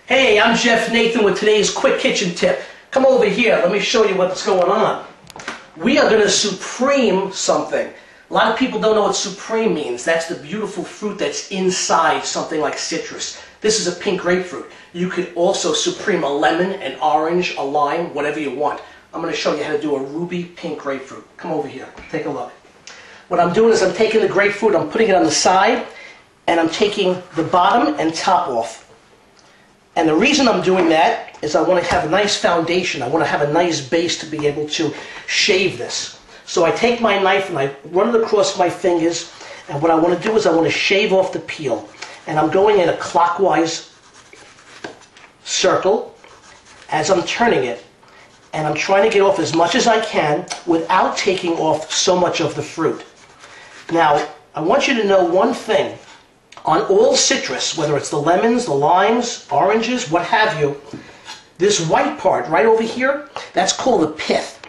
Hey, I'm Chef Nathan with today's quick kitchen tip. Come over here, let me show you what's going on. We are going to supreme something. A lot of people don't know what supreme means. That's the beautiful fruit that's inside something like citrus. This is a pink grapefruit. You could also supreme a lemon, an orange, a lime, whatever you want. I'm going to show you how to do a ruby pink grapefruit. Come over here, take a look. What I'm doing is I'm taking the grapefruit, I'm putting it on the side, and I'm taking the bottom and top off. And the reason I'm doing that is I want to have a nice foundation. I want to have a nice base to be able to shave this. So I take my knife and I run it across my fingers, and what I want to do is I want to shave off the peel. And I'm going in a clockwise circle as I'm turning it. And I'm trying to get off as much as I can without taking off so much of the fruit. Now, I want you to know one thing. On all citrus, whether it's the lemons, the limes, oranges, what have you, this white part right over here, that's called the pith.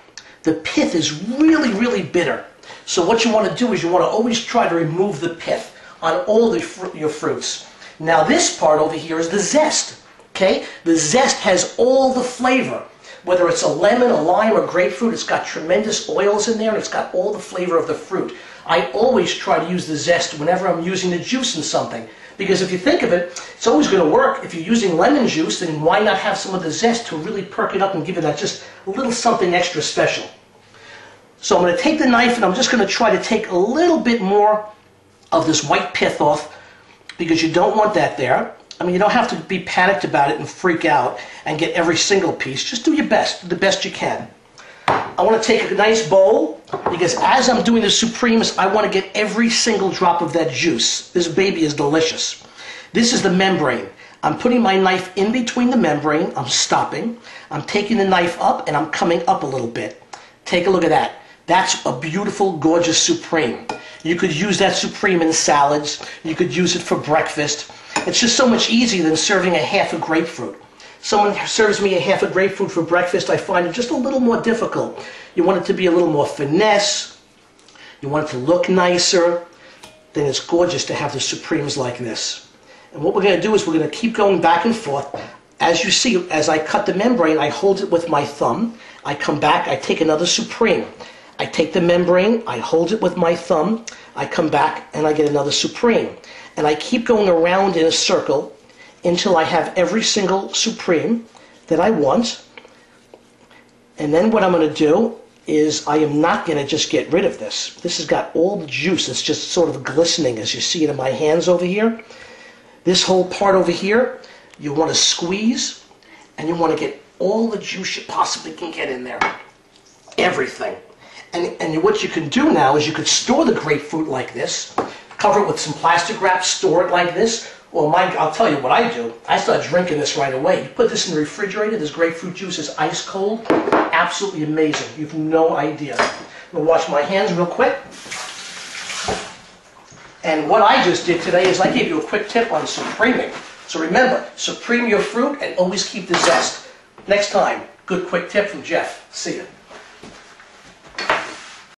The pith is really, really bitter. So what you want to do is you want to always try to remove the pith on all your fruits. Now this part over here is the zest. Okay? The zest has all the flavor. Whether it's a lemon, a lime, or grapefruit, it's got tremendous oils in there and it's got all the flavor of the fruit. I always try to use the zest whenever I'm using the juice in something. Because if you think of it, it's always going to work. If you're using lemon juice, then why not have some of the zest to really perk it up and give it that just a little something extra special. So I'm going to take the knife and I'm just going to try to take a little bit more of this white pith off because you don't want that there. I mean, you don't have to be panicked about it and freak out and get every single piece. Just do your best, do the best you can. I want to take a nice bowl because as I'm doing the supremes, I want to get every single drop of that juice. This baby is delicious. This is the membrane. I'm putting my knife in between the membrane. I'm stopping. I'm taking the knife up and I'm coming up a little bit. Take a look at that. That's a beautiful, gorgeous supreme. You could use that supreme in salads. You could use it for breakfast. It's just so much easier than serving a half a grapefruit. Someone serves me a half a grapefruit for breakfast, I find it just a little more difficult. You want it to be a little more finesse. You want it to look nicer. Then it's gorgeous to have the supremes like this. And what we're going to do is we're going to keep going back and forth. As you see, as I cut the membrane, I hold it with my thumb. I come back, I take another supreme. I take the membrane, I hold it with my thumb. I come back and I get another supreme. And I keep going around in a circle until I have every single supreme that I want. And then what I'm going to do is I am not going to just get rid of this. This has got all the juice. It's just sort of glistening as you see it in my hands over here. This whole part over here, you want to squeeze and you want to get all the juice you possibly can get in there. Everything. And what you can do now is you could store the grapefruit like this, cover it with some plastic wrap, store it like this. Well, I'll tell you what I do. I start drinking this right away. You put this in the refrigerator, this grapefruit juice is ice cold. Absolutely amazing. You have no idea. I'm going to wash my hands real quick. And what I just did today is I gave you a quick tip on supreming. So remember, supreme your fruit and always keep the zest. Next time, good quick tip from Jeff. See ya.